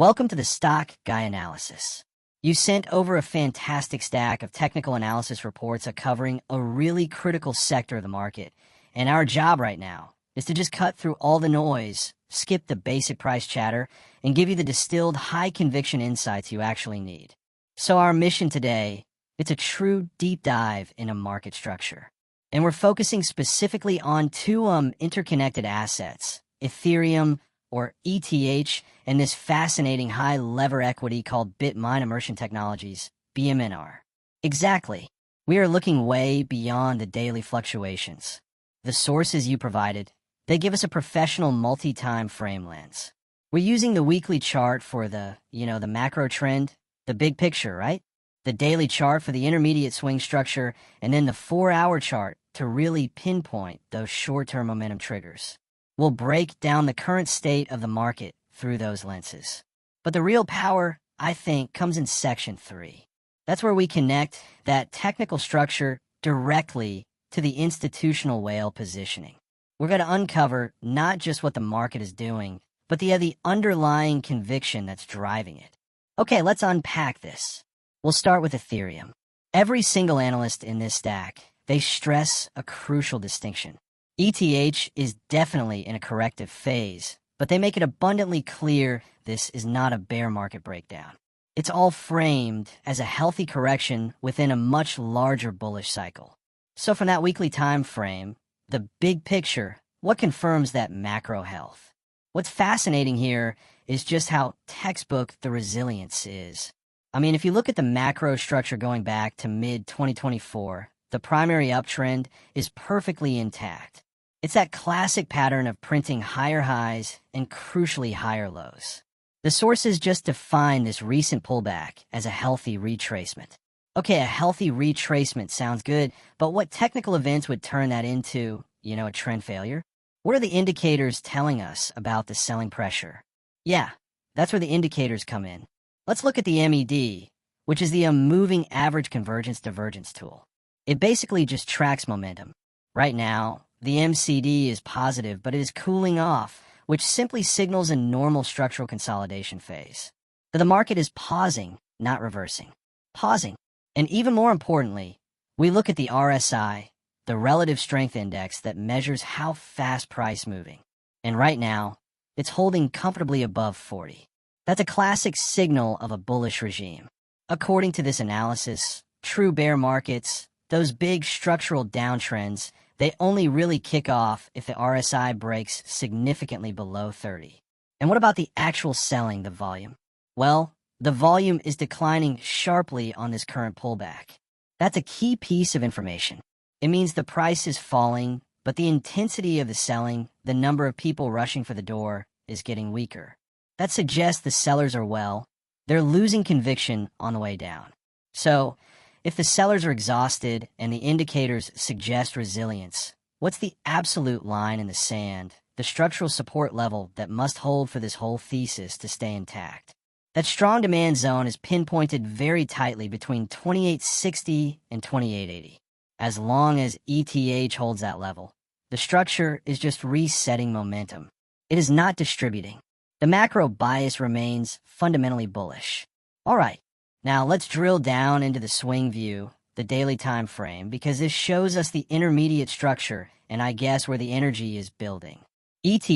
Welcome to the Stock Guy Analysis. You sent over a fantastic stack of technical analysis reports covering a really critical sector of the market, and our job right now is to just cut through all the noise, skip the basic price chatter, and give you the distilled high-conviction insights you actually need. So our mission today, it's a true deep dive into market structure. And we're focusing specifically on two interconnected assets, Ethereum, or ETH, and this fascinating high-lever equity called BitMine Immersion Technologies, BMNR. Exactly. We are looking way beyond the daily fluctuations. The sources you provided, they give us a professional multi-time frame lens. We're using the weekly chart for the macro trend, the big picture, right? The daily chart for the intermediate swing structure, and then the 4-hour chart to really pinpoint those short-term momentum triggers. We'll break down the current state of the market through those lenses. But the real power, I think, comes in Section 3. That's where we connect that technical structure directly to the institutional whale positioning. We're going to uncover not just what the market is doing, but the underlying conviction that's driving it. Okay, let's unpack this. We'll start with Ethereum. Every single analyst in this stack, they stress a crucial distinction. ETH is definitely in a corrective phase, but they make it abundantly clear this is not a bear market breakdown. It's all framed as a healthy correction within a much larger bullish cycle. So from that weekly time frame, the big picture, what confirms that macro health? What's fascinating here is just how textbook the resilience is. I mean, if you look at the macro structure going back to mid-2024, the primary uptrend is perfectly intact. It's that classic pattern of printing higher highs and crucially higher lows. The sources just define this recent pullback as a healthy retracement. Okay, a healthy retracement sounds good, but what technical events would turn that into, a trend failure? What are the indicators telling us about the selling pressure? Yeah, that's where the indicators come in. Let's look at the MED, which is the moving average convergence divergence tool. It basically just tracks momentum. Right now, the MCD is positive, but it is cooling off, which simply signals a normal structural consolidation phase. But the market is pausing, not reversing. Pausing. And even more importantly, we look at the RSI, the relative strength index that measures how fast price moving. And right now, it's holding comfortably above 40. That's a classic signal of a bullish regime. According to this analysis, true bear markets, those big structural downtrends, they only really kick off if the RSI breaks significantly below 30. And what about the actual selling, the volume? Well, the volume is declining sharply on this current pullback. That's a key piece of information. It means the price is falling, but the intensity of the selling, the number of people rushing for the door, is getting weaker. That suggests the sellers are they're losing conviction on the way down. So, if the sellers are exhausted and the indicators suggest resilience, what's the absolute line in the sand, the structural support level that must hold for this whole thesis to stay intact? That strong demand zone is pinpointed very tightly between 2860 and 2880. As long as ETH holds that level, the structure is just resetting momentum. It is not distributing. The macro bias remains fundamentally bullish. All right. Now let's drill down into the swing view, the daily time frame, because this shows us the intermediate structure and I guess where the energy is building. ETH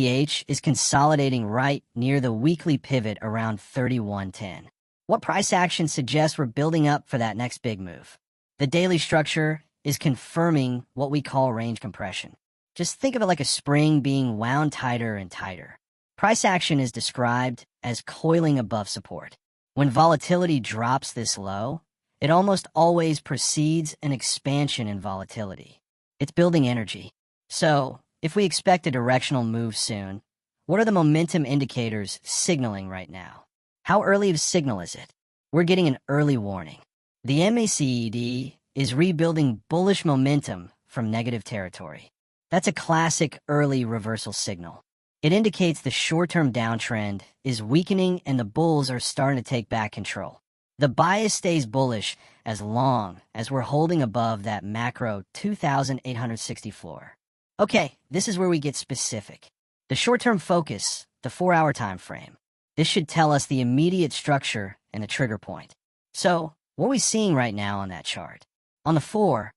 is consolidating right near the weekly pivot around 3110. What price action suggests we're building up for that next big move? The daily structure is confirming what we call range compression. Just think of it like a spring being wound tighter and tighter. Price action is described as coiling above support. When volatility drops this low, it almost always precedes an expansion in volatility. It's building energy. So, if we expect a directional move soon, what are the momentum indicators signaling right now? How early of a signal is it? We're getting an early warning. The MACD is rebuilding bullish momentum from negative territory. That's a classic early reversal signal. It indicates the short-term downtrend is weakening and the bulls are starting to take back control. The bias stays bullish as long as we're holding above that macro 2,860 floor. Okay, this is where we get specific. The short-term focus, the 4-hour time frame. This should tell us the immediate structure and the trigger point. So, what are we seeing right now on that chart? On the 4,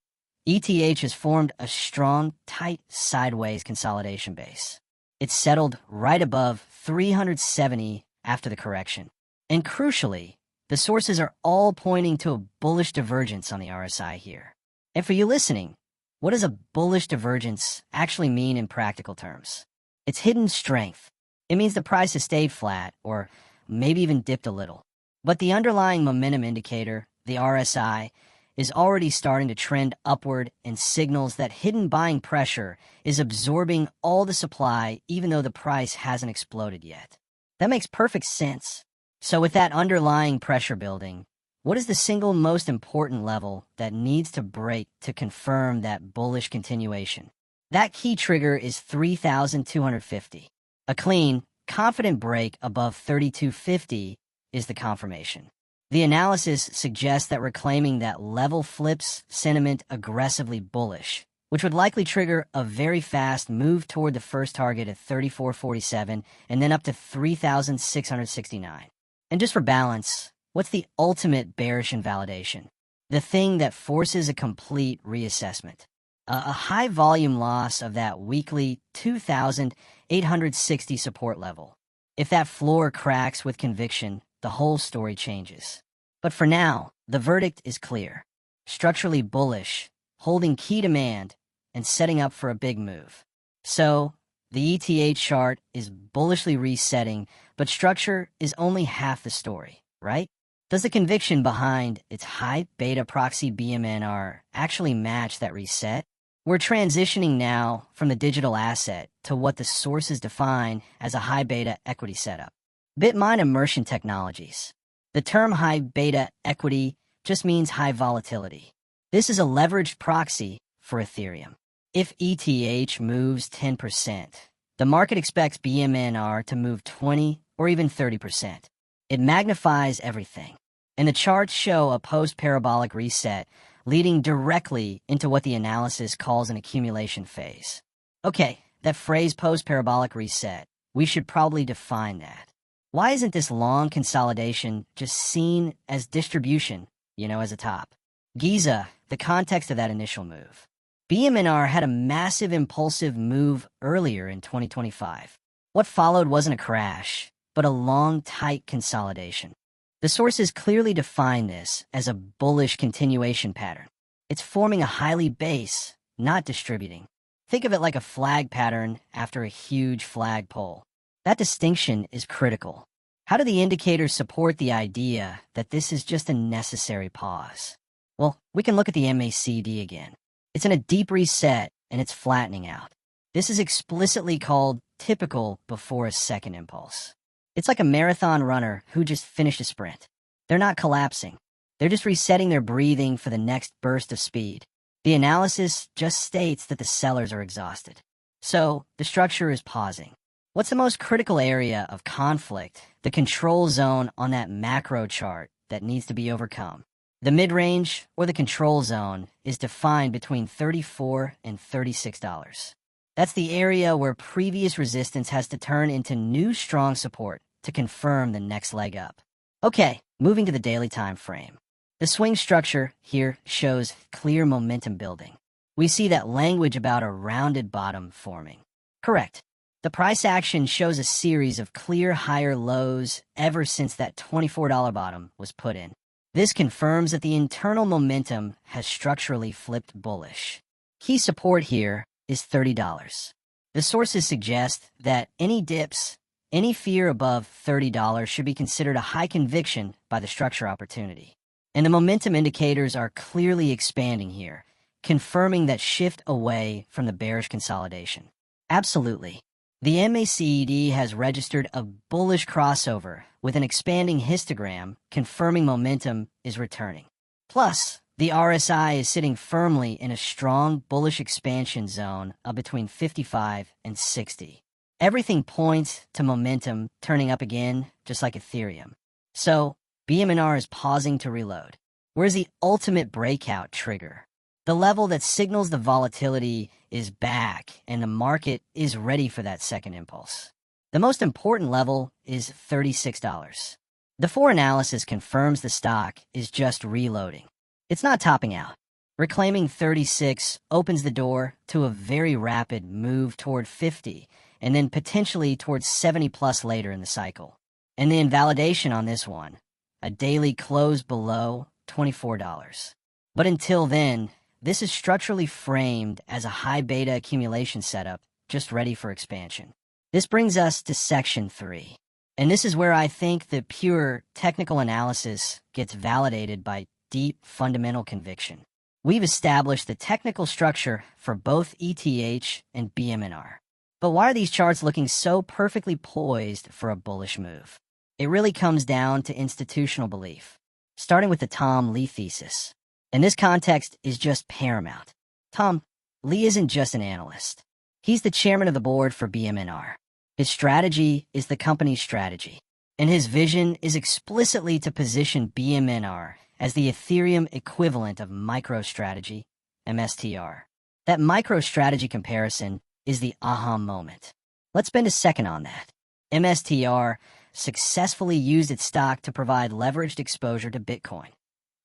ETH has formed a strong, tight, sideways consolidation base. It's settled right above 370 after the correction. And crucially, the sources are all pointing to a bullish divergence on the RSI here. And for you listening, what does a bullish divergence actually mean in practical terms? It's hidden strength. It means the price has stayed flat or maybe even dipped a little. But the underlying momentum indicator, the RSI, is already starting to trend upward and signals that hidden buying pressure is absorbing all the supply even though the price hasn't exploded yet. That makes perfect sense. So with that underlying pressure building, what is the single most important level that needs to break to confirm that bullish continuation? That key trigger is 3,250. A clean, confident break above 3,250 is the confirmation. The analysis suggests that reclaiming that level flips sentiment aggressively bullish, which would likely trigger a very fast move toward the first target at 3,447 and then up to 3,669. And just for balance, what's the ultimate bearish invalidation? The thing that forces a complete reassessment. A high volume loss of that weekly 2,860 support level. If that floor cracks with conviction, the whole story changes. But for now, the verdict is clear. Structurally bullish, holding key demand, and setting up for a big move. So, the ETH chart is bullishly resetting, but structure is only half the story, right? Does the conviction behind its high beta proxy BMNR actually match that reset? We're transitioning now from the digital asset to what the sources define as a high beta equity setup. BitMine Immersion Technologies. The term high beta equity just means high volatility. This is a leveraged proxy for Ethereum. If ETH moves 10%, the market expects BMNR to move 20 or even 30%. It magnifies everything. And the charts show a post-parabolic reset leading directly into what the analysis calls an accumulation phase. Okay, that phrase post-parabolic reset, we should probably define that. Why isn't this long consolidation just seen as distribution, as a top? Giza, the context of that initial move. BMNR had a massive impulsive move earlier in 2025. What followed wasn't a crash, but a long, tight consolidation. The sources clearly define this as a bullish continuation pattern. It's forming a highly base, not distributing. Think of it like a flag pattern after a huge flagpole. That distinction is critical. How do the indicators support the idea that this is just a necessary pause? Well, we can look at the MACD again. It's in a deep reset and it's flattening out. This is explicitly called typical before a second impulse. It's like a marathon runner who just finished a sprint. They're not collapsing. They're just resetting their breathing for the next burst of speed. The analysis just states that the sellers are exhausted. So, the structure is pausing. What's the most critical area of conflict, the control zone on that macro chart that needs to be overcome? The mid-range, or the control zone, is defined between $34 and $36. That's the area where previous resistance has to turn into new strong support to confirm the next leg up. Okay, moving to the daily time frame. The swing structure here shows clear momentum building. We see that language about a rounded bottom forming. Correct. The price action shows a series of clear higher lows ever since that $24 bottom was put in. This confirms that the internal momentum has structurally flipped bullish. Key support here is $30. The sources suggest that any dips, any fear above $30 should be considered a high conviction by the structure opportunity. And the momentum indicators are clearly expanding here, confirming that shift away from the bearish consolidation. Absolutely. The MACD has registered a bullish crossover with an expanding histogram confirming momentum is returning. Plus, the RSI is sitting firmly in a strong bullish expansion zone of between 55 and 60. Everything points to momentum turning up again, just like Ethereum. So, BMNR is pausing to reload. Where's the ultimate breakout trigger? The level that signals the volatility is back and the market is ready for that second impulse. The most important level is $36. The 4 analysis confirms the stock is just reloading. It's not topping out. Reclaiming 36 opens the door to a very rapid move toward 50 and then potentially towards 70 plus later in the cycle. And the invalidation on this one, a daily close below $24. But until then, this is structurally framed as a high beta accumulation setup just ready for expansion. This brings us to section 3. And this is where I think the pure technical analysis gets validated by deep fundamental conviction. We've established the technical structure for both ETH and BMNR. But why are these charts looking so perfectly poised for a bullish move? It really comes down to institutional belief, starting with the Tom Lee thesis. And this context is just paramount. Tom Lee isn't just an analyst. He's the chairman of the board for BMNR. His strategy is the company's strategy, and his vision is explicitly to position BMNR as the Ethereum equivalent of MicroStrategy, MSTR. That MicroStrategy comparison is the aha moment. Let's spend a second on that. MSTR successfully used its stock to provide leveraged exposure to Bitcoin,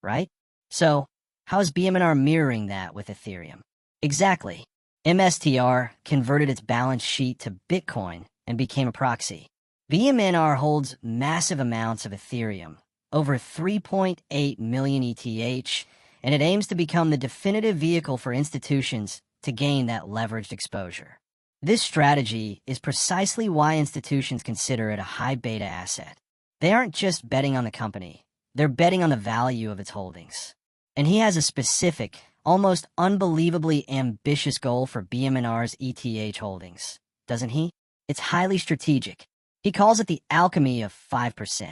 right? So, how is BMNR mirroring that with Ethereum? Exactly. MSTR converted its balance sheet to Bitcoin and became a proxy. BMNR holds massive amounts of Ethereum, over 3.8 million ETH, and it aims to become the definitive vehicle for institutions to gain that leveraged exposure. This strategy is precisely why institutions consider it a high beta asset. They aren't just betting on the company, they're betting on the value of its holdings. And he has a specific, almost unbelievably ambitious goal for BMNR's ETH holdings, doesn't he? It's highly strategic. He calls it the alchemy of 5%.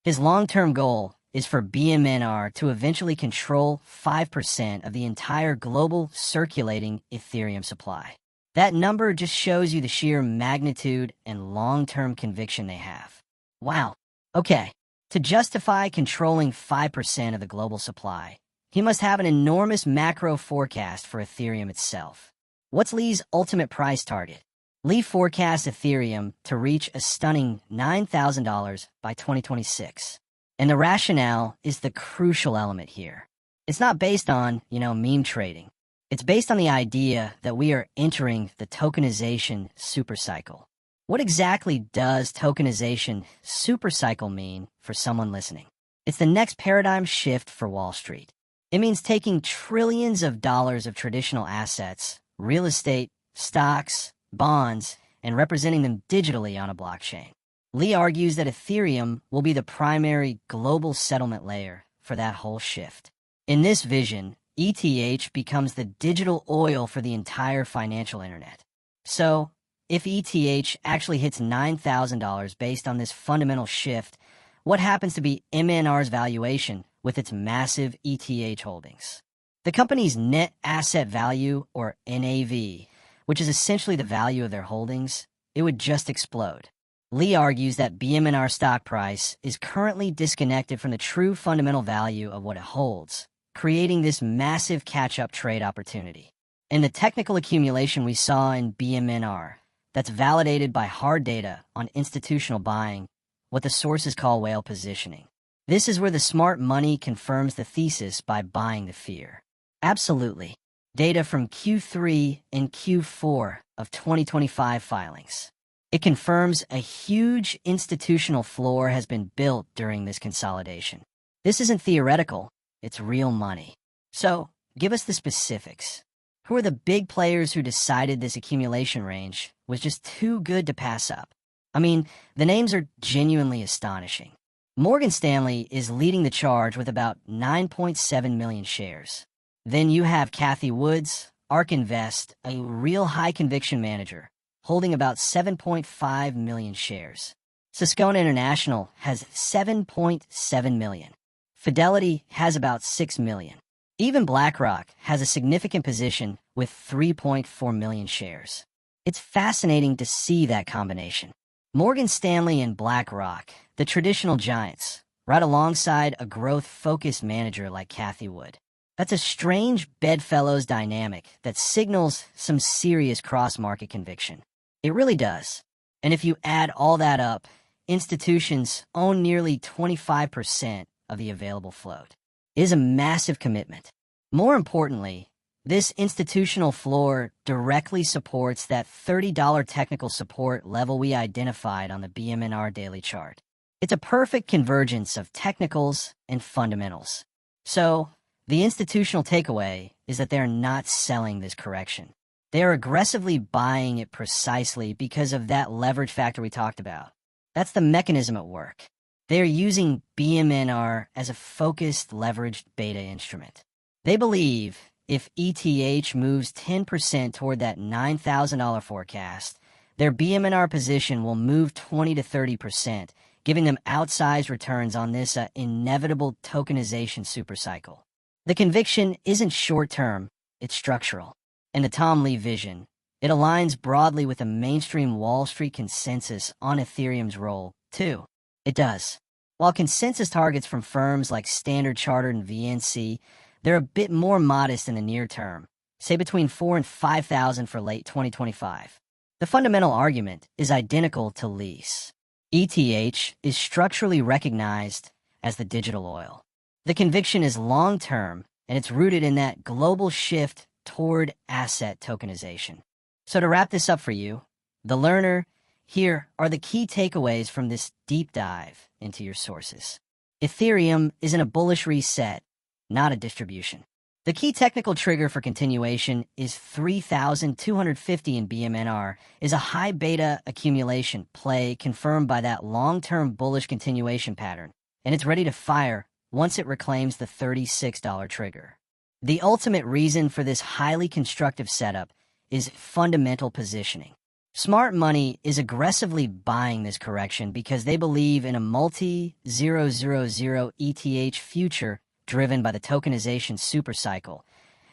His long-term goal is for BMNR to eventually control 5% of the entire global circulating Ethereum supply. That number just shows you the sheer magnitude and long-term conviction they have. Wow. Okay, to justify controlling 5% of the global supply, he must have an enormous macro forecast for Ethereum itself. What's Lee's ultimate price target? Lee forecasts Ethereum to reach a stunning $9,000 by 2026. And the rationale is the crucial element here. It's not based on, meme trading. It's based on the idea that we are entering the tokenization supercycle. What exactly does tokenization supercycle mean for someone listening? It's the next paradigm shift for Wall Street. It means taking trillions of dollars of traditional assets, real estate, stocks, bonds, and representing them digitally on a blockchain. Lee argues that Ethereum will be the primary global settlement layer for that whole shift. In this vision, ETH becomes the digital oil for the entire financial internet. So, if ETH actually hits $9,000 based on this fundamental shift, what happens to be MNR's valuation with its massive ETH holdings? The company's net asset value, or NAV, which is essentially the value of their holdings, it would just explode. Lee argues that BMNR stock price is currently disconnected from the true fundamental value of what it holds, creating this massive catch-up trade opportunity. And the technical accumulation we saw in BMNR, that's validated by hard data on institutional buying, what the sources call whale positioning. This is where the smart money confirms the thesis by buying the fear. Absolutely. Data from Q3 and Q4 of 2025 filings. It confirms a huge institutional floor has been built during this consolidation. This isn't theoretical, it's real money. So, give us the specifics. Who are the big players who decided this accumulation range was just too good to pass up? I mean, the names are genuinely astonishing. Morgan Stanley is leading the charge with about 9.7 million shares. Then you have Cathie Wood's, ARK Invest, a real high-conviction manager, holding about 7.5 million shares. Susquehanna International has 7.7 million. Fidelity has about 6 million. Even BlackRock has a significant position with 3.4 million shares. It's fascinating to see that combination. Morgan Stanley and BlackRock, the traditional giants, right alongside a growth-focused manager like Cathie Wood. That's a strange bedfellows dynamic that signals some serious cross-market conviction. It really does. And if you add all that up, institutions own nearly 25% of the available float. It is a massive commitment. More importantly, this institutional floor directly supports that $30 technical support level we identified on the BMNR daily chart. It's a perfect convergence of technicals and fundamentals. So, the institutional takeaway is that they're not selling this correction. They are aggressively buying it precisely because of that leverage factor we talked about. That's the mechanism at work. They are using BMNR as a focused leveraged beta instrument. They believe if ETH moves 10% toward that $9,000 forecast, their BMNR position will move 20 to 30%, giving them outsized returns on this inevitable tokenization supercycle. The conviction isn't short-term, it's structural. And the Tom Lee vision, it aligns broadly with the mainstream Wall Street consensus on Ethereum's role, too. It does. While consensus targets from firms like Standard Chartered and VNC, they're a bit more modest in the near term, say between 4,000 and 5,000 for late 2025. The fundamental argument is identical to Lee's. ETH is structurally recognized as the digital oil. The conviction is long-term, and it's rooted in that global shift toward asset tokenization. So to wrap this up for you, the learner, here are the key takeaways from this deep dive into your sources. Ethereum is in a bullish reset, not a distribution. The key technical trigger for continuation is 3,250 in BMNR, is a high beta accumulation play confirmed by that long-term bullish continuation pattern, and it's ready to fire once it reclaims the $36 trigger. The ultimate reason for this highly constructive setup is fundamental positioning. Smart money is aggressively buying this correction because they believe in a multi-000 ETH future driven by the tokenization supercycle.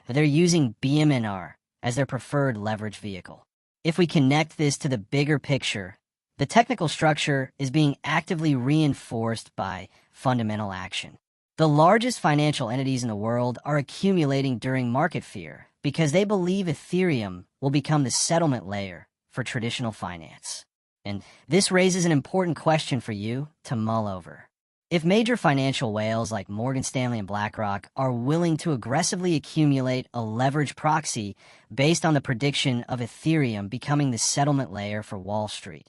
They're using BMNR as their preferred leverage vehicle. If we connect this to the bigger picture, the technical structure is being actively reinforced by fundamental action. The largest financial entities in the world are accumulating during market fear because they believe Ethereum will become the settlement layer for traditional finance. And this raises an important question for you to mull over. If major financial whales like Morgan Stanley and BlackRock are willing to aggressively accumulate a leverage proxy based on the prediction of Ethereum becoming the settlement layer for Wall Street,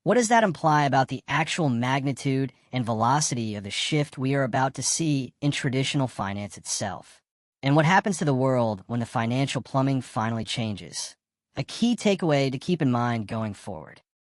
what does that imply about the actual magnitude and velocity of the shift we are about to see in traditional finance itself? And what happens to the world when the financial plumbing finally changes? A key takeaway to keep in mind going forward.